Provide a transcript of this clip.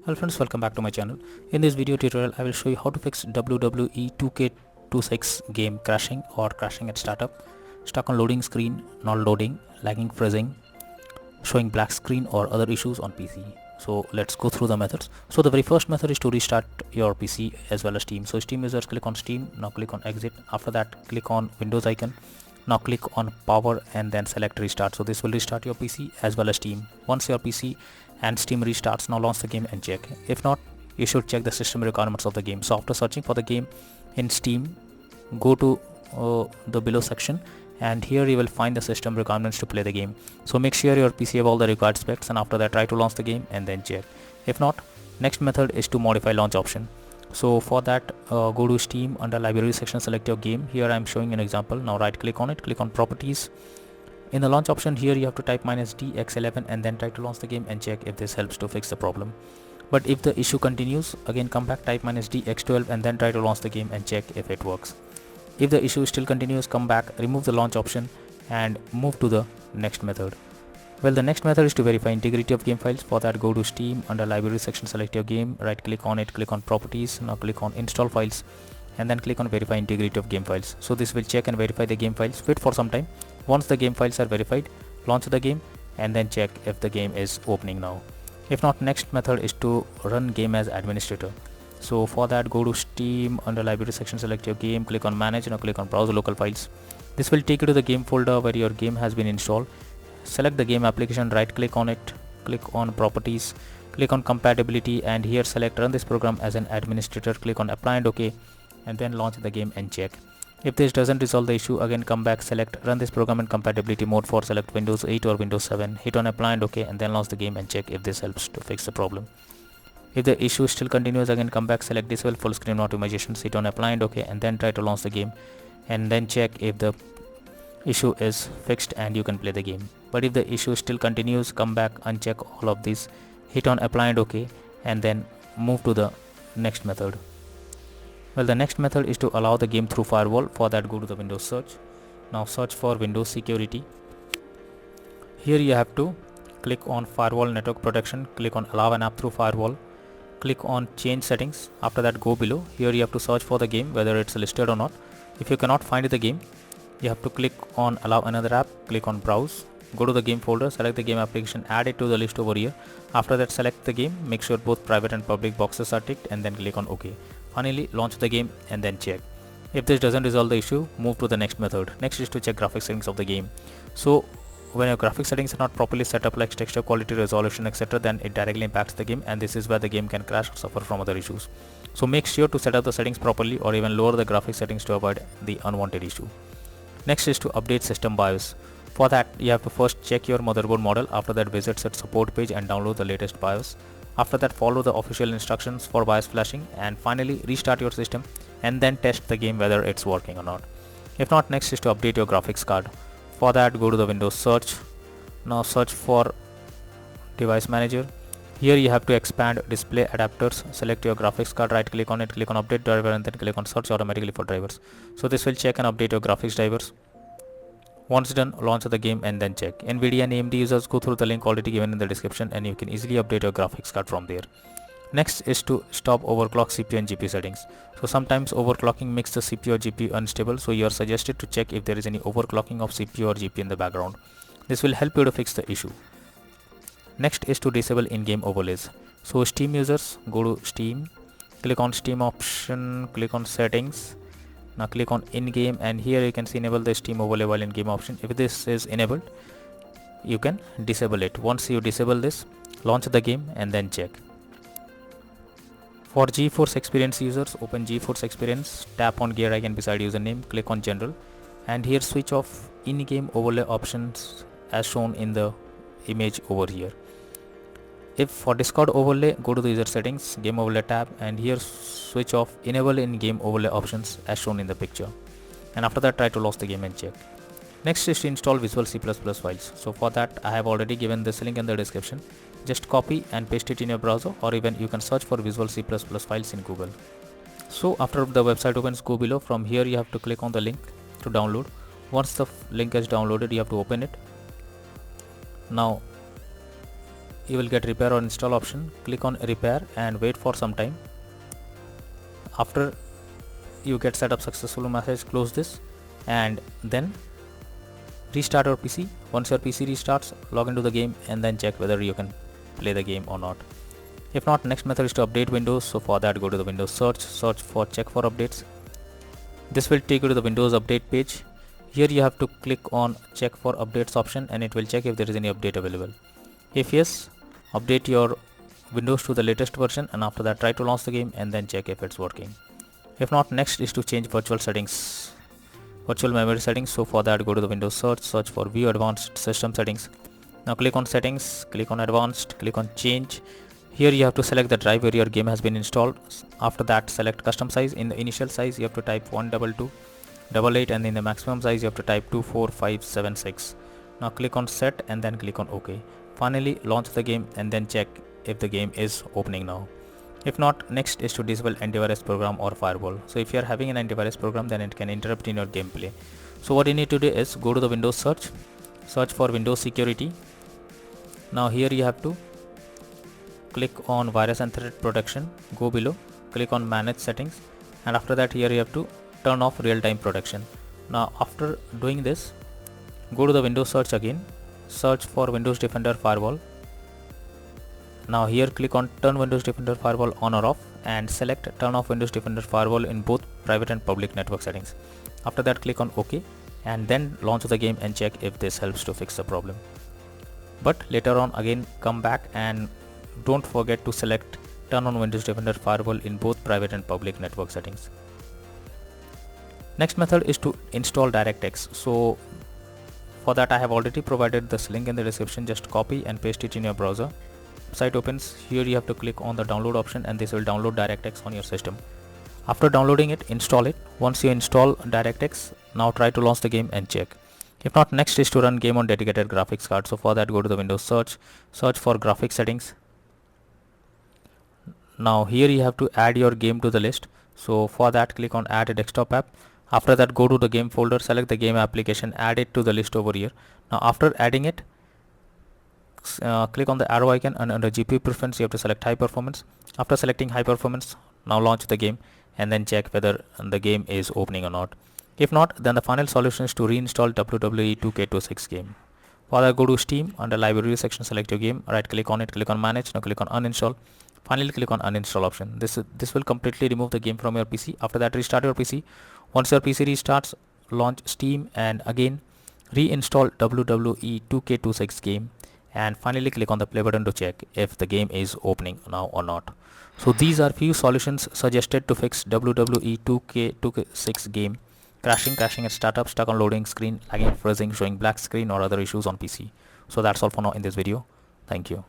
Hello friends, welcome back to my channel. In this video tutorial, I will show you how to fix WWE 2K26 game crashing or crashing at startup, stuck on loading screen, not loading, lagging, freezing, showing black screen or other issues on PC. So let's go through the methods. So the very first method is to restart your PC as well as Steam. So Steam users, click on Steam, now click on exit. After that, click on Windows icon. Now click on power and then select restart. So this will restart your PC as well as Steam. Once your PC and Steam restarts, now launch the game and check. If not, you should check the system requirements of the game. So after searching for the game in Steam, go to the below section, and here you will find the system requirements to play the game. So make sure your PC have all the required specs, and after that try to launch the game and then check. If not, next method is to modify launch option. So for that, go to Steam, under library section, select your game. Here I am showing an example. Now right click on it, click on properties. In the launch option, here you have to type -DX11 and then try to launch the game and check if this helps to fix the problem. But if the issue continues, again come back, type -DX12 and then try to launch the game and check if it works. If the issue still continues, come back, remove the launch option and move to the next method. Well, the next method is to verify integrity of game files. For that, go to Steam, under library section, select your game, right click on it, click on properties. Now click on install files and then click on verify integrity of game files. So this will check and verify the game files. Wait for some time. Once the game files are verified, launch the game and then check if the game is opening now. If not, next method is to run game as administrator. So for that, go to Steam, under library section, select your game, click on manage, now click on browse local files. This will take you to the game folder where your game has been installed. Select the game application, right click on it, click on properties, click on compatibility, and here select run this program as an administrator. Click on apply and OK, and then launch the game and check. If this doesn't resolve the issue, again come back, select run this program in compatibility mode. For select Windows 8 or Windows 7, hit on apply and OK, and then launch the game and check if this helps to fix the problem. If the issue still continues, again come back, select disable full screen optimizations, hit on apply and OK, and then try to launch the game and then check if the issue is fixed and you can play the game. But if the issue still continues, come back, uncheck all of these, hit on apply and OK, and then move to the next method. Well, the next method is to allow the game through firewall. For that, go to the Windows search. Now search for Windows security. Here you have to click on firewall network protection, click on allow an app through firewall, click on change settings. After that, go below. Here you have to search for the game, whether it's listed or not. If you cannot find the game, you have to click on allow another app, click on browse, go to the game folder, select the game application, add it to the list over here. After that, select the game, make sure both private and public boxes are ticked, and then click on OK. Finally, launch the game and then check. If this doesn't resolve the issue, move to the next method. Next is to check graphics settings of the game. So when your graphics settings are not properly set up, like texture quality, resolution, etc., then it directly impacts the game, and this is where the game can crash or suffer from other issues. So make sure to set up the settings properly or even lower the graphics settings to avoid the unwanted issue. Next is to update system BIOS. For that, you have to first check your motherboard model. After that, visit its support page and download the latest BIOS. After that, follow the official instructions for BIOS flashing, and finally restart your system and then test the game whether it's working or not. If not, next is to update your graphics card. For that, go to the Windows search. Now search for device manager. Here you have to expand display adapters, select your graphics card, right click on it, click on update driver, and then click on search automatically for drivers. So this will check and update your graphics drivers. Once done, launch the game and then check. NVIDIA and AMD users, go through the link already given in the description, and you can easily update your graphics card from there. Next is to stop overclock CPU and GPU settings. So sometimes overclocking makes the CPU or GPU unstable, so you are suggested to check if there is any overclocking of CPU or GPU in the background. This will help you to fix the issue. Next is to disable in-game overlays. So Steam users, go to Steam, click on Steam option, click on settings. Now click on in-game, and here you can see enable the Steam overlay while in-game option. If this is enabled, you can disable it. Once you disable this, launch the game and then check. For GeForce Experience users, open GeForce Experience, tap on gear icon beside username, click on general, and here switch off in-game overlay options as shown in the image over here. If for Discord overlay, go to the user settings, game overlay tab, and here switch off enable in game overlay options as shown in the picture, and after that try to launch the game and check. Next is to install Visual C++ files. So for that, I have already given this link in the description. Just copy and paste it in your browser, or even you can search for Visual C++ files in Google. So after the website opens, go below. From here you have to click on the link to download. Once the link is downloaded, you have to open it. Now you will get repair or install option. Click on repair and wait for some time. After you get set up successful message, close this and then restart your PC. Once your PC restarts, log into the game and then check whether you can play the game or not. If not, next method is to update Windows. So for that, go to the Windows search for check for updates. This will take you to the Windows update page. Here you have to click on check for updates option and it will check if there is any update available. If yes, update your Windows to the latest version and after that try to launch the game and then check if it's working. If not, next is to change virtual memory settings. So for that, go to the Windows search for view advanced system settings. Now click on settings, click on advanced, click on change. Here you have to select the drive where your game has been installed. After that, select custom size. In the initial size you have to type 12288 and in the maximum size you have to type 24576. Now click on set and then click on OK. Finally launch the game and then check if the game is opening now. If not, next is to disable antivirus program or firewall. So if you are having an antivirus program, then it can interrupt in your gameplay. So what you need to do is go to the Windows search for Windows security. Now here you have to click on virus and threat protection, go below, click on manage settings and after that here you have to turn off real-time protection. Now after doing this, go to the Windows search again, search for Windows Defender Firewall. Now here click on turn Windows Defender Firewall on or off and select turn off Windows Defender Firewall in both private and public network settings. After that click on OK and then launch the game and check if this helps to fix the problem. But later on again come back and don't forget to select turn on Windows Defender Firewall in both private and public network settings. Next method is to install DirectX. So for that I have already provided this link in the description. Just copy and paste it in your browser. Site opens. Here you have to click on the download option and this will download DirectX on your system. After downloading it, install it. Once you install DirectX, now try to launch the game and check. If not, next is to run game on dedicated graphics card. So for that, go to the Windows search for graphics settings. Now here you have to add your game to the list. So for that, click on add a desktop app. After that, go to the game folder, select the game application, add it to the list over here. Now after adding it, click on the arrow icon and under GPU preference you have to select high performance. After selecting high performance, now launch the game and then check whether the game is opening or not. If not, then the final solution is to reinstall WWE 2K26 game. For that, go to Steam, under library section select your game, right click on it, click on manage, now click on uninstall. Finally click on uninstall option. This will completely remove the game from your PC. After that, restart your PC. Once your PC restarts, launch Steam and again reinstall WWE 2K26 game and finally click on the play button to check if the game is opening now or not. So these are few solutions suggested to fix WWE 2K26 game crashing at startup, stuck on loading screen, lagging, freezing, showing black screen or other issues on PC. So that's all for now in this video. Thank you.